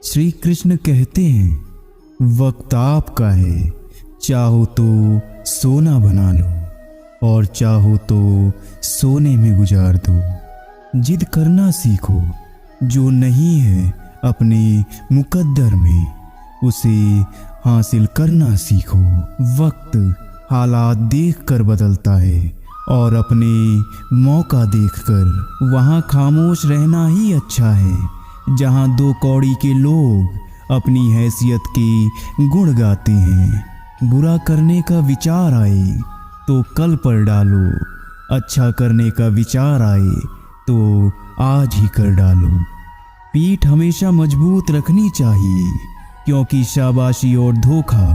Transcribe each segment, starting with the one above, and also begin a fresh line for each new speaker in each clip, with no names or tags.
श्री कृष्ण कहते हैं, वक्त आपका है, चाहो तो सोना बना लो और चाहो तो सोने में गुजार दो। जिद करना सीखो, जो नहीं है अपने मुकद्दर में उसे हासिल करना सीखो। वक्त हालात देखकर बदलता है और अपने मौका देखकर वहाँ खामोश रहना ही अच्छा है। जहाँ दो कौड़ी के लोग अपनी हैसियत के गुण गाते हैं। बुरा करने का विचार आए तो कल पर डालो, अच्छा करने का विचार आए तो आज ही कर डालो। पीठ हमेशा मजबूत रखनी चाहिए, क्योंकि शाबाशी और धोखा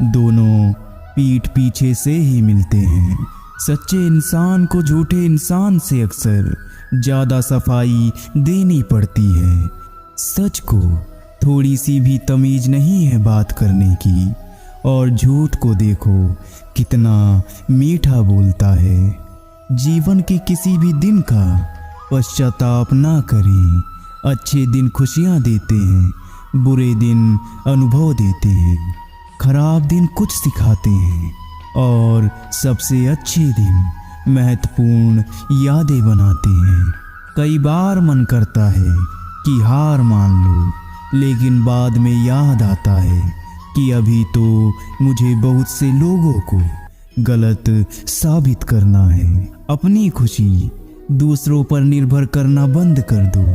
दोनों पीठ पीछे से ही मिलते हैं। सच्चे इंसान को झूठे इंसान से अक्सर ज़्यादा सफाई देनी पड़ती है। सच को थोड़ी सी भी तमीज नहीं है बात करने की, और झूठ को देखो कितना मीठा बोलता है। जीवन के किसी भी दिन का पश्चाताप ना करें। अच्छे दिन खुशियाँ देते हैं, बुरे दिन अनुभव देते हैं। खराब दिन कुछ सिखाते हैं और सबसे अच्छे दिन महत्वपूर्ण यादें बनाते हैं। कई बार मन करता है कि हार मान लो, लेकिन बाद में याद आता है कि अभी तो मुझे बहुत से लोगों को गलत साबित करना है। अपनी खुशी दूसरों पर निर्भर करना बंद कर दो,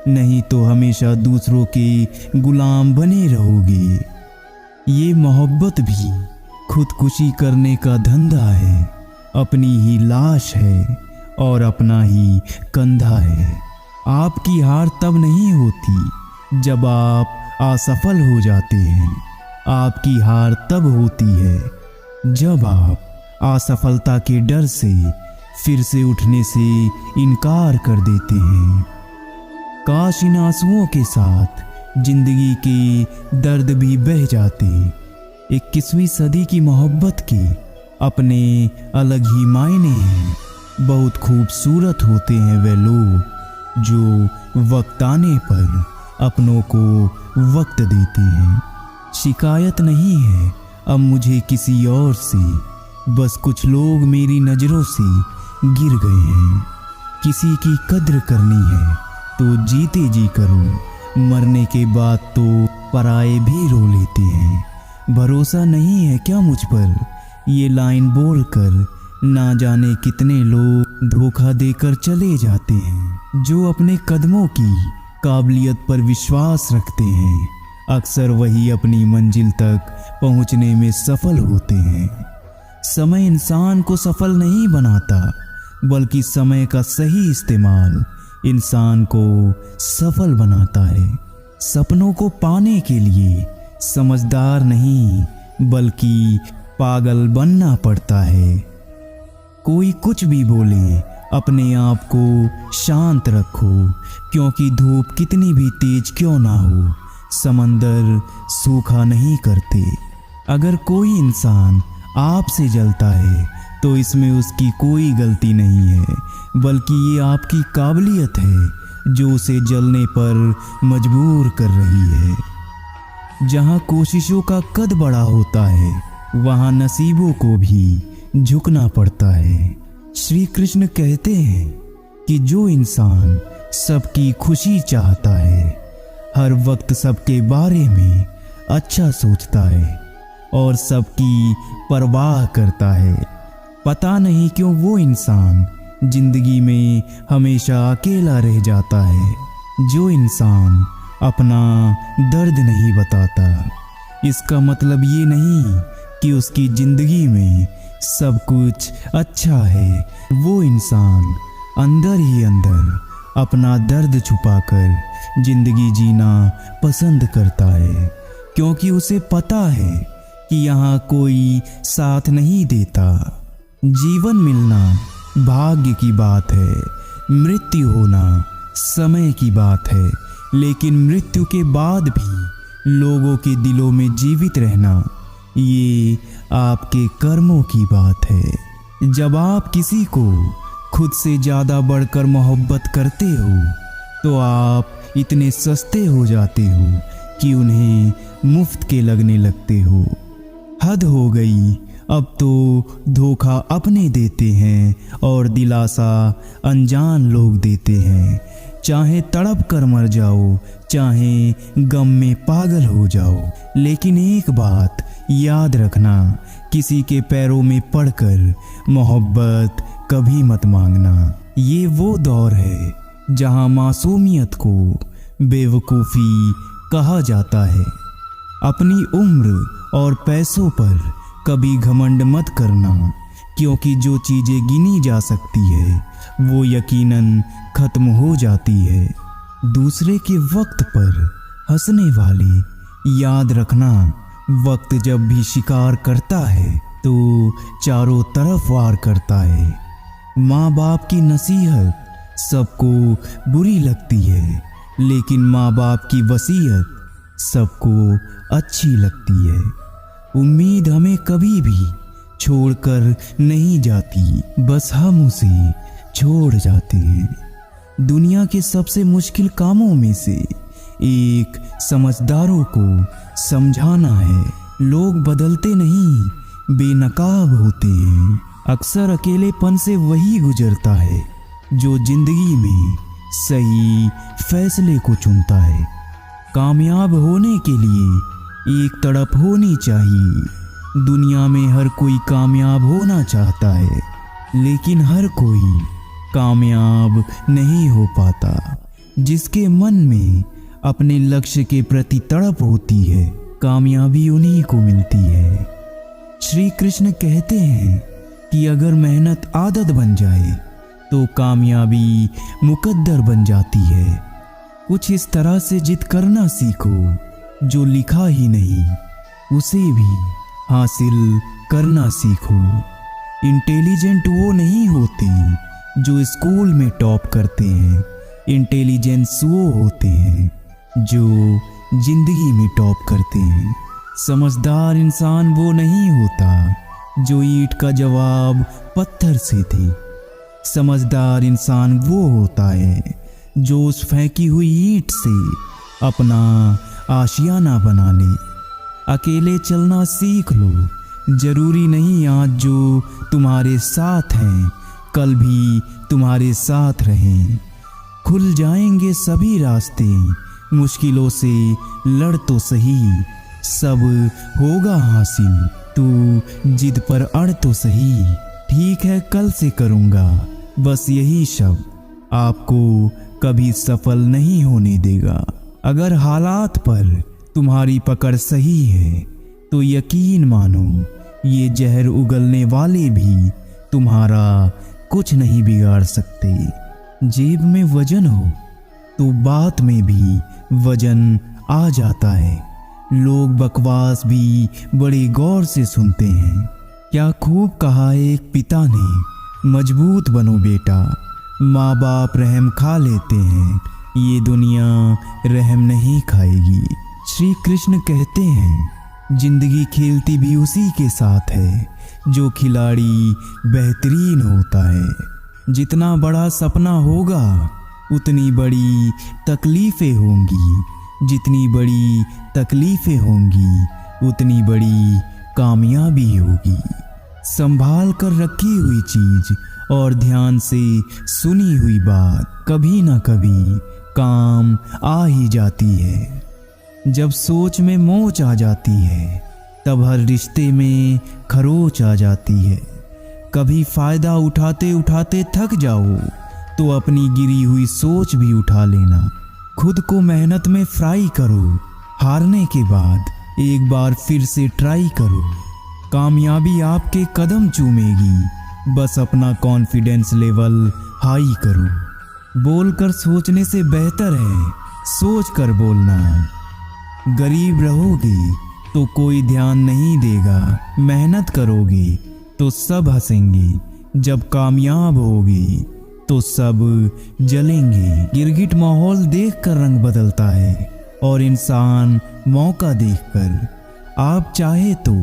नहीं तो हमेशा दूसरों के गुलाम बने रहोगे। ये मोहब्बत भी खुदकुशी करने का धंधा है। अपनी ही लाश है और अपना ही कंधा है। आपकी हार तब नहीं होती जब आप असफल हो जाते हैं। आपकी हार तब होती है जब आप असफलता के डर से फिर से उठने से इनकार कर देते हैं। काश इन आंसुओं के साथ जिंदगी के दर्द भी बह जाते। 21वीं सदी की मोहब्बत के अपने अलग ही मायने हैं। बहुत खूबसूरत होते हैं वे लोग जो वक्त आने पर अपनों को वक्त देते हैं। शिकायत नहीं है अब मुझे किसी और से, बस कुछ लोग मेरी नज़रों से गिर गए हैं। किसी की कद्र करनी है तो जीते जी करो, मरने के बाद तो पराए भी रो लेते हैं। भरोसा नहीं है क्या मुझ पर, ये लाइन बोलकर ना जाने कितने लोग धोखा देकर चले जाते हैं। जो अपने कदमों की काबिलियत पर विश्वास रखते हैं, अक्सर वही अपनी मंजिल तक पहुंचने में सफल होते हैं। समय इंसान को सफल नहीं बनाता, बल्कि समय का सही इस्तेमाल इंसान को सफल बनाता है। सपनों को पाने के लिए समझदार नहीं बल्कि पागल बनना पड़ता है। कोई कुछ भी बोले, अपने आप को शांत रखो, क्योंकि धूप कितनी भी तेज क्यों ना हो, समंदर सूखा नहीं करते। अगर कोई इंसान आपसे जलता है तो इसमें उसकी कोई गलती नहीं है, बल्कि ये आपकी काबिलियत है जो उसे जलने पर मजबूर कर रही है। जहाँ कोशिशों का कद बड़ा होता है, वहाँ नसीबों को भी झुकना पड़ता है। श्री कृष्ण कहते हैं कि जो इंसान सबकी खुशी चाहता है, हर वक्त सबके बारे में अच्छा सोचता है और सबकी परवाह करता है, पता नहीं क्यों वो इंसान जिंदगी में हमेशा अकेला रह जाता है। जो इंसान अपना दर्द नहीं बताता, इसका मतलब ये नहीं कि उसकी जिंदगी में सब कुछ अच्छा है। वो इंसान अंदर ही अंदर अपना दर्द छुपाकर जिंदगी जीना पसंद करता है, क्योंकि उसे पता है कि यहाँ कोई साथ नहीं देता। जीवन मिलना भाग्य की बात है, मृत्यु होना समय की बात है, लेकिन मृत्यु के बाद भी लोगों के दिलों में जीवित रहना ये आपके कर्मों की बात है। जब आप किसी को खुद से ज़्यादा बढ़कर मोहब्बत करते हो तो आप इतने सस्ते हो जाते हो कि उन्हें मुफ्त के लगने लगते हो। हद हो गई, अब तो धोखा अपने देते हैं और दिलासा अनजान लोग देते हैं। चाहे तड़प कर मर जाओ, चाहे गम में पागल हो जाओ, लेकिन एक बात याद रखना, किसी के पैरों में पड़कर मोहब्बत कभी मत मांगना। ये वो दौर है जहां मासूमियत को बेवकूफ़ी कहा जाता है। अपनी उम्र और पैसों पर कभी घमंड मत करना, क्योंकि जो चीज़ें गिनी जा सकती है वो यकीनन ख़त्म हो जाती है। दूसरे के वक्त पर हंसने वाले, याद रखना, वक्त जब भी शिकार करता है तो चारों तरफ वार करता है। माँ बाप की नसीहत सबको बुरी लगती है, लेकिन माँ बाप की वसीयत सबको अच्छी लगती है। उम्मीद हमें कभी भी छोड़कर नहीं जाती, बस हम उसे छोड़ जाते हैं। दुनिया के सबसे मुश्किल कामों में से एक समझदारों को समझाना है। लोग बदलते नहीं, बेनकाब होते हैं। अक्सर अकेलेपन से वही गुजरता है जो जिंदगी में सही फैसले को चुनता है। कामयाब होने के लिए एक तड़प होनी चाहिए। दुनिया में हर कोई कामयाब होना चाहता है, लेकिन हर कोई कामयाब नहीं हो पाता। जिसके मन में अपने लक्ष्य के प्रति तड़प होती है, कामयाबी उन्हीं को मिलती है। श्री कृष्ण कहते हैं कि अगर मेहनत आदत बन जाए तो कामयाबी मुकद्दर बन जाती है। कुछ इस तरह से जिद करना सीखो, जो लिखा ही नहीं उसे भी हासिल करना सीखो। इंटेलिजेंट वो नहीं होते जो स्कूल में टॉप करते हैं, इंटेलिजेंस वो होते हैं जो जिंदगी में टॉप करते हैं। समझदार इंसान वो नहीं होता जो ईंट का जवाब पत्थर से दे। समझदार इंसान वो होता है जो उस फेंकी हुई ईंट से अपना आशियाना बना ले। अकेले चलना सीख लो। जरूरी नहीं आज जो तुम्हारे साथ हैं कल भी तुम्हारे साथ रहें। खुल जाएंगे सभी रास्ते, मुश्किलों से लड़ तो सही, सब होगा हासिल, तू जिद पर अड़ तो सही। ठीक है कल से करूँगा, बस यही शब्द आपको कभी सफल नहीं होने देगा। अगर हालात पर तुम्हारी पकड़ सही है तो यकीन मानो ये जहर उगलने वाले भी तुम्हारा कुछ नहीं बिगाड़ सकते। जेब में वजन हो तो बात में भी वजन आ जाता है। लोग बकवास भी बड़े गौर से सुनते हैं। क्या खूब कहा एक पिता ने, मजबूत बनो बेटा, माँ बाप रहम खा लेते हैं, ये दुनिया रहम नहीं खाएगी। श्री कृष्ण कहते हैं जिंदगी खेलती भी उसी के साथ है जो खिलाड़ी बेहतरीन होता है। जितना बड़ा सपना होगा उतनी बड़ी तकलीफ़ें होंगी, जितनी बड़ी तकलीफ़ें होंगी उतनी बड़ी कामयाबी होगी। संभाल कर रखी हुई चीज़ और ध्यान से सुनी हुई बात कभी ना कभी काम आ ही जाती है। जब सोच में मोच आ जाती है तब हर रिश्ते में खरोच आ जाती है। कभी फ़ायदा उठाते उठाते थक जाओ तो अपनी गिरी हुई सोच भी उठा लेना। खुद को मेहनत में फ्राई करो, हारने के बाद एक बार फिर से ट्राई करो। कामयाबी आपके कदम चूमेगी, बस अपना कॉन्फिडेंस लेवल हाई करो। बोलकर सोचने से बेहतर है सोच कर बोलना। गरीब रहोगे तो कोई ध्यान नहीं देगा, मेहनत करोगे तो सब हंसेंगे, जब कामयाब होगे तो सब जलेंगे। गिरगिट माहौल देखकर रंग बदलता है और इंसान मौका देखकर। आप चाहे तो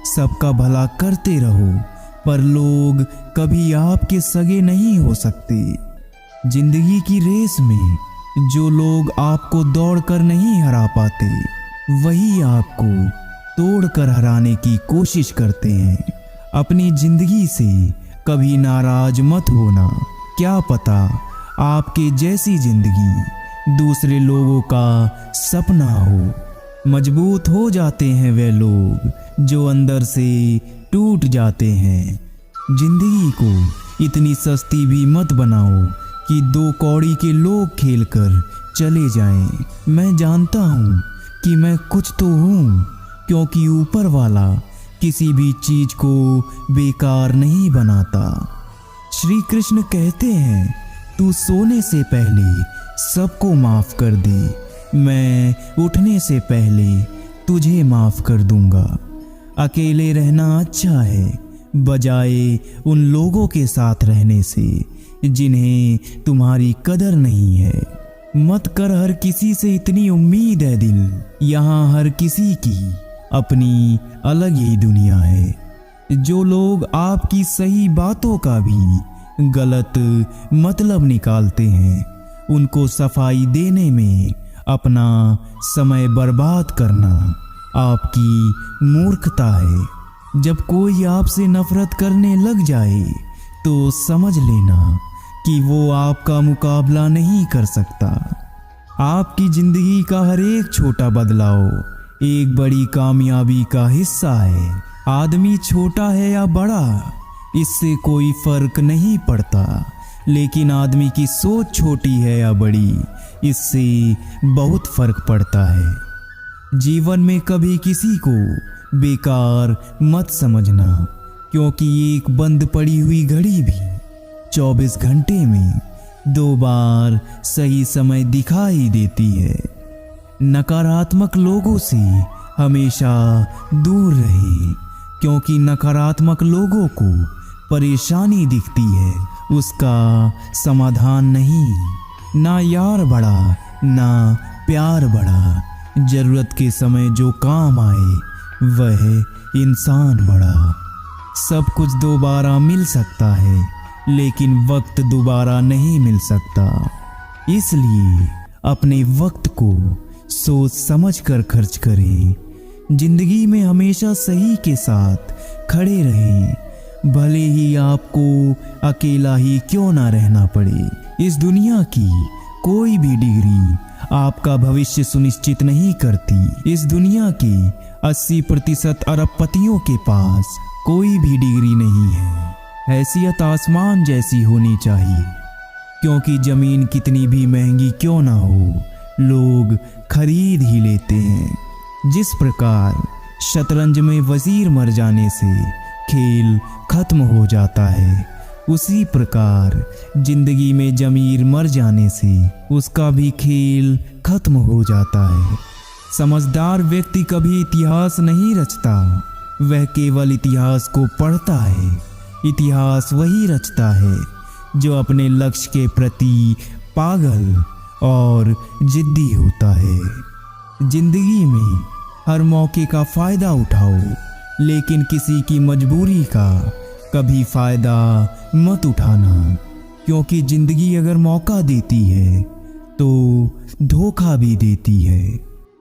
सबका भला करते रहो, पर लोग कभी आपके सगे नहीं हो सकते। जिंदगी की रेस में जो लोग आपको दौड़ कर नहीं हरा पाते, वही आपको तोड़कर हराने की कोशिश करते हैं। अपनी जिंदगी से कभी नाराज मत होना। क्या पता आपके जैसी जिंदगी दूसरे लोगों का सपना हो। मजबूत हो जाते हैं वे लोग जो अंदर से टूट जाते हैं। जिंदगी को इतनी सस्ती भी मत बनाओ कि 2 कौड़ी के लोग खेलकर चले जाएं। मैं जानता हूँ कि मैं कुछ तो हूँ, क्योंकि ऊपर वाला किसी भी चीज को बेकार नहीं बनाता। श्री कृष्ण कहते हैं, तू सोने से पहले सबको माफ कर दे, मैं उठने से पहले तुझे माफ कर दूंगा। अकेले रहना अच्छा है बजाय उन लोगों के साथ रहने से जिन्हें तुम्हारी कदर नहीं है। मत कर हर किसी से इतनी उम्मीद है दिल, यहाँ हर किसी की अपनी अलग ही दुनिया है। जो लोग आपकी सही बातों का भी गलत मतलब निकालते हैं, उनको सफाई देने में अपना समय बर्बाद करना आपकी मूर्खता है। जब कोई आपसे नफरत करने लग जाए तो समझ लेना कि वो आपका मुकाबला नहीं कर सकता। आपकी जिंदगी का हर एक छोटा बदलाव एक बड़ी कामयाबी का हिस्सा है। आदमी छोटा है या बड़ा, इससे कोई फर्क नहीं पड़ता, लेकिन आदमी की सोच छोटी है या बड़ी, इससे बहुत फर्क पड़ता है। जीवन में कभी किसी को बेकार मत समझना, क्योंकि एक बंद पड़ी हुई घड़ी भी 24 घंटे में 2 बार सही समय दिखाई देती है। नकारात्मक लोगों से हमेशा दूर रहें, क्योंकि नकारात्मक लोगों को परेशानी दिखती है, उसका समाधान नहीं। ना यार बड़ा ना प्यार बड़ा, जरूरत के समय जो काम आए वह इंसान बड़ा। सब कुछ दोबारा मिल सकता है, लेकिन वक्त दोबारा नहीं मिल सकता। इसलिए अपने वक्त को सोच समझ कर खर्च करें। जिंदगी में हमेशा सही के साथ खड़े रहें, भले ही आपको अकेला ही क्यों ना रहना पड़े। इस दुनिया की कोई भी डिग्री आपका भविष्य सुनिश्चित नहीं करती। इस दुनिया के 80% अरबपतियों के पास कोई भी डिग्री नहीं है। हैसियत आसमान जैसी होनी चाहिए, क्योंकि जमीन कितनी भी महंगी क्यों ना हो, लोग खरीद ही लेते हैं। जिस प्रकार शतरंज में वजीर मर जाने से खेल खत्म हो जाता है, उसी प्रकार जिंदगी में जमीर मर जाने से उसका भी खेल खत्म हो जाता है। समझदार व्यक्ति कभी इतिहास नहीं रचता, वह केवल इतिहास को पढ़ता है। इतिहास वही रचता है जो अपने लक्ष्य के प्रति पागल और जिद्दी होता है। जिंदगी में हर मौके का फायदा उठाओ, लेकिन किसी की मजबूरी का कभी फायदा मत उठाना, क्योंकि जिंदगी अगर मौका देती है तो धोखा भी देती है।